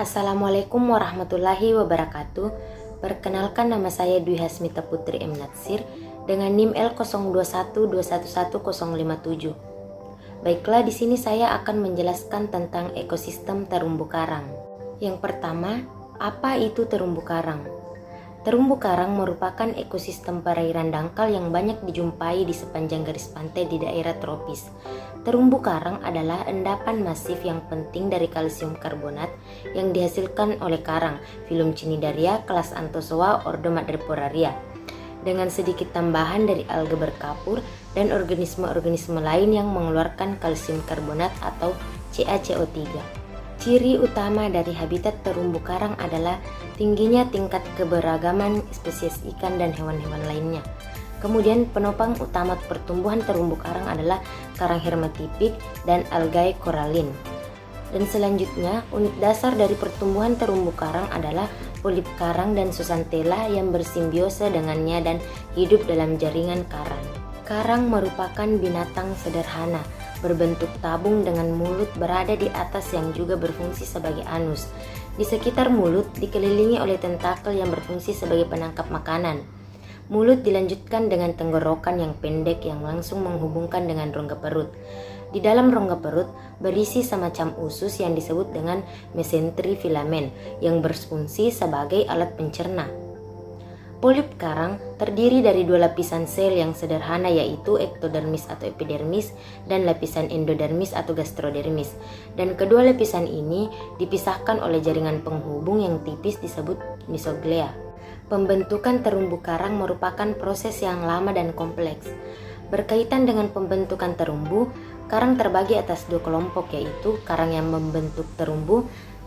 Assalamualaikum warahmatullahi wabarakatuh. Perkenalkan, nama saya Dwi Hasmita Putri M. Natsir dengan NIM L0212111057. Baiklah, di sini saya akan menjelaskan tentang ekosistem terumbu karang. Yang pertama, apa itu terumbu karang? Terumbu karang merupakan ekosistem perairan dangkal yang banyak dijumpai di sepanjang garis pantai di daerah tropis. Terumbu karang adalah endapan masif yang penting dari kalsium karbonat yang dihasilkan oleh karang, Phylum Cnidaria, kelas Anthozoa, ordo Madreporaria, dengan sedikit tambahan dari alga berkapur dan organisme-organisme lain yang mengeluarkan kalsium karbonat atau CaCO3. Ciri utama dari habitat terumbu karang adalah tingginya tingkat keberagaman spesies ikan dan hewan-hewan lainnya. Kemudian penopang utama pertumbuhan terumbu karang adalah karang hermatipik dan algae koralin. Dan selanjutnya, unit dasar dari pertumbuhan terumbu karang adalah polip karang dan zooxanthella yang bersimbiose dengannya dan hidup dalam jaringan karang. Karang merupakan binatang sederhana, berbentuk tabung dengan mulut berada di atas yang juga berfungsi sebagai anus. Di sekitar mulut dikelilingi oleh tentakel yang berfungsi sebagai penangkap makanan. Mulut dilanjutkan dengan tenggorokan yang pendek yang langsung menghubungkan dengan rongga perut. Di dalam rongga perut berisi semacam usus yang disebut dengan mesentri filamen yang berfungsi sebagai alat pencerna. Polip karang terdiri dari dua lapisan sel yang sederhana, yaitu ektodermis atau epidermis dan lapisan endodermis atau gastrodermis. Dan kedua lapisan ini dipisahkan oleh jaringan penghubung yang tipis disebut mesoglea. Pembentukan terumbu karang merupakan proses yang lama dan kompleks. Berkaitan dengan pembentukan terumbu, karang terbagi atas dua kelompok, yaitu karang yang membentuk terumbu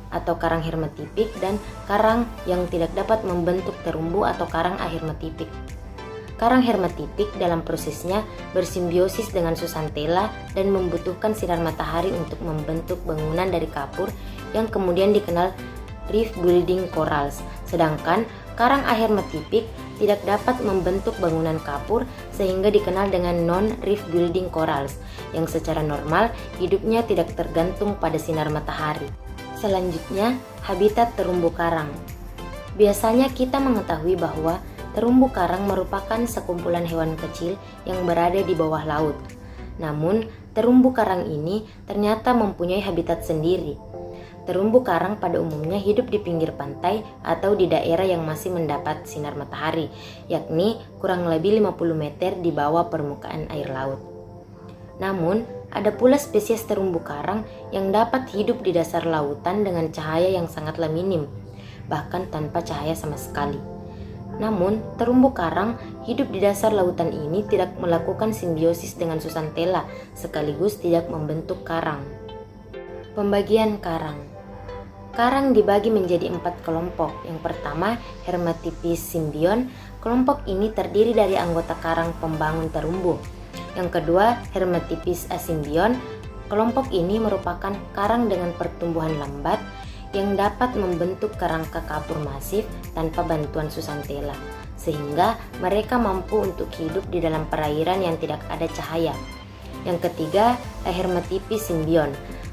atau karang hermatipik dan karang yang tidak dapat membentuk terumbu atau karang ahermatipik. Karang hermatipik dalam prosesnya bersimbiosis dengan zooxanthella dan membutuhkan sinar matahari untuk membentuk bangunan dari kapur yang kemudian dikenal reef building corals. Sedangkan karang ahermatipik tidak dapat membentuk bangunan kapur sehingga dikenal dengan non-reef building corals yang secara normal hidupnya tidak tergantung pada sinar matahari. Selanjutnya, habitat terumbu karang. Biasanya kita mengetahui bahwa terumbu karang merupakan sekumpulan hewan kecil yang berada di bawah laut. Namun, terumbu karang ini ternyata mempunyai habitat sendiri. Terumbu karang pada umumnya hidup di pinggir pantai atau di daerah yang masih mendapat sinar matahari, yakni kurang lebih 50 meter di bawah permukaan air laut. Namun, ada pula spesies terumbu karang yang dapat hidup di dasar lautan dengan cahaya yang sangatlah minim, bahkan tanpa cahaya sama sekali. Namun, terumbu karang hidup di dasar lautan ini tidak melakukan simbiosis dengan zooxanthella, sekaligus tidak membentuk karang. Pembagian karang. Karang dibagi menjadi 4 kelompok. Yang pertama, Hermatipis symbion. Kelompok ini terdiri dari anggota karang pembangun terumbu. Yang kedua, Hermatipis asymbion. Kelompok ini merupakan karang dengan pertumbuhan lambat yang dapat membentuk kerangka kapur masif tanpa bantuan zooxanthella, sehingga mereka mampu untuk hidup di dalam perairan yang tidak ada cahaya. Yang ketiga, Ahermatipis symbion.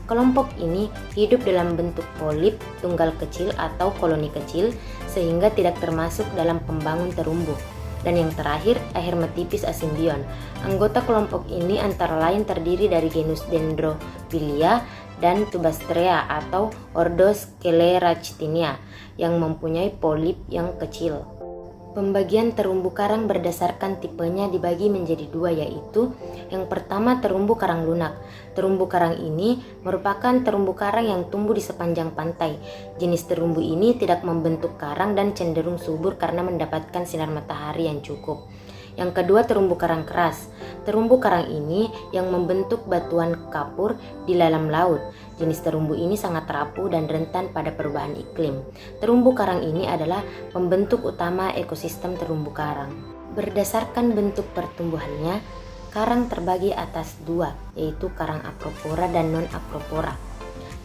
Kelompok ini hidup dalam bentuk polip tunggal kecil atau koloni kecil sehingga tidak termasuk dalam pembangun terumbu. Dan yang terakhir, Ahermatipis asymbion. Anggota kelompok ini antara lain terdiri dari genus Dendrophylla dan Tubastrea atau ordo Sceleractinia yang mempunyai polip yang kecil. Pembagian terumbu karang berdasarkan tipenya dibagi menjadi dua, yaitu yang pertama terumbu karang lunak. Terumbu karang ini merupakan terumbu karang yang tumbuh di sepanjang pantai. Jenis terumbu ini tidak membentuk karang dan cenderung subur karena mendapatkan sinar matahari yang cukup. Yang kedua, terumbu karang keras. Terumbu karang ini yang membentuk batuan kapur di dalam laut. Jenis terumbu ini sangat rapuh dan rentan pada perubahan iklim. Terumbu karang ini adalah pembentuk utama ekosistem terumbu karang. Berdasarkan bentuk pertumbuhannya, karang terbagi atas dua, yaitu karang acropora dan non-acropora.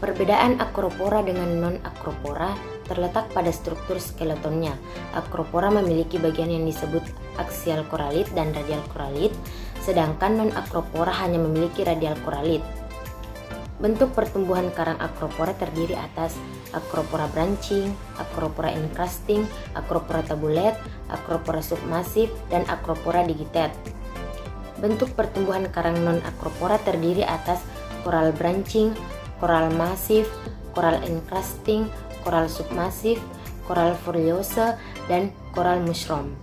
Perbedaan acropora dengan non-acropora terletak pada struktur skeletonnya. Acropora memiliki bagian yang disebut axial coralit dan radial coralit, sedangkan non-acropora hanya memiliki radial coralit. Bentuk pertumbuhan karang Acropora terdiri atas Acropora branching, Acropora encrusting, Acropora tabulate, Acropora submassive, dan Acropora digitate. Bentuk pertumbuhan karang non-Acropora terdiri atas coral branching, coral massive, coral encrusting, coral submassive, coral foliose, dan coral mushroom.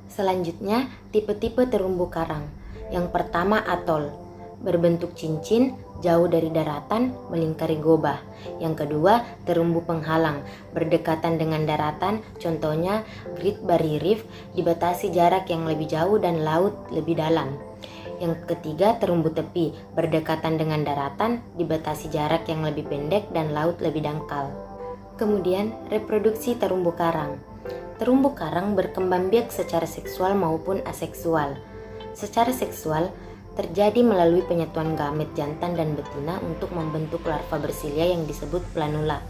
Selanjutnya, tipe-tipe terumbu karang. Yang pertama, atol, berbentuk cincin, jauh dari daratan, melingkari gobah. Yang kedua, terumbu penghalang, berdekatan dengan daratan, contohnya Great Barrier Reef, dibatasi jarak yang lebih jauh dan laut lebih dalam. Yang ketiga, terumbu tepi, berdekatan dengan daratan, dibatasi jarak yang lebih pendek dan laut lebih dangkal. Kemudian, reproduksi terumbu karang. Terumbu karang berkembang biak secara seksual maupun aseksual. Secara seksual, terjadi melalui penyatuan gamet jantan dan betina untuk membentuk larva bersilia yang disebut planula.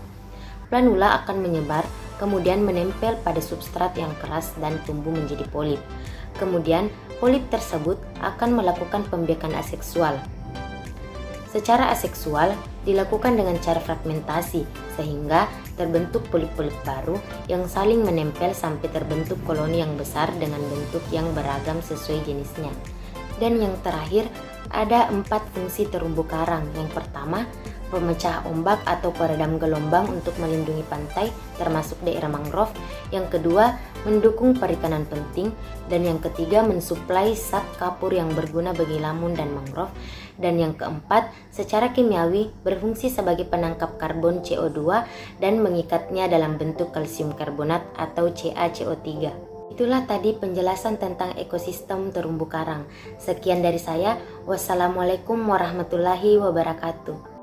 Planula akan menyebar, kemudian menempel pada substrat yang keras dan tumbuh menjadi polip. Kemudian, polip tersebut akan melakukan pembiakan aseksual. Secara aseksual dilakukan dengan cara fragmentasi sehingga terbentuk polip-polip baru yang saling menempel sampai terbentuk koloni yang besar dengan bentuk yang beragam sesuai jenisnya. Dan yang terakhir, ada 4 fungsi terumbu karang. Yang pertama, pemecah ombak atau peredam gelombang untuk melindungi pantai termasuk daerah mangrove. Yang kedua, mendukung perikanan penting. Dan yang ketiga, mensuplai zat kapur yang berguna bagi lamun dan mangrove. Dan yang keempat, secara kimiawi berfungsi sebagai penangkap karbon CO2 dan mengikatnya dalam bentuk kalsium karbonat atau CaCO3. Itulah tadi penjelasan tentang ekosistem terumbu karang. Sekian dari saya. Wassalamualaikum warahmatullahi wabarakatuh.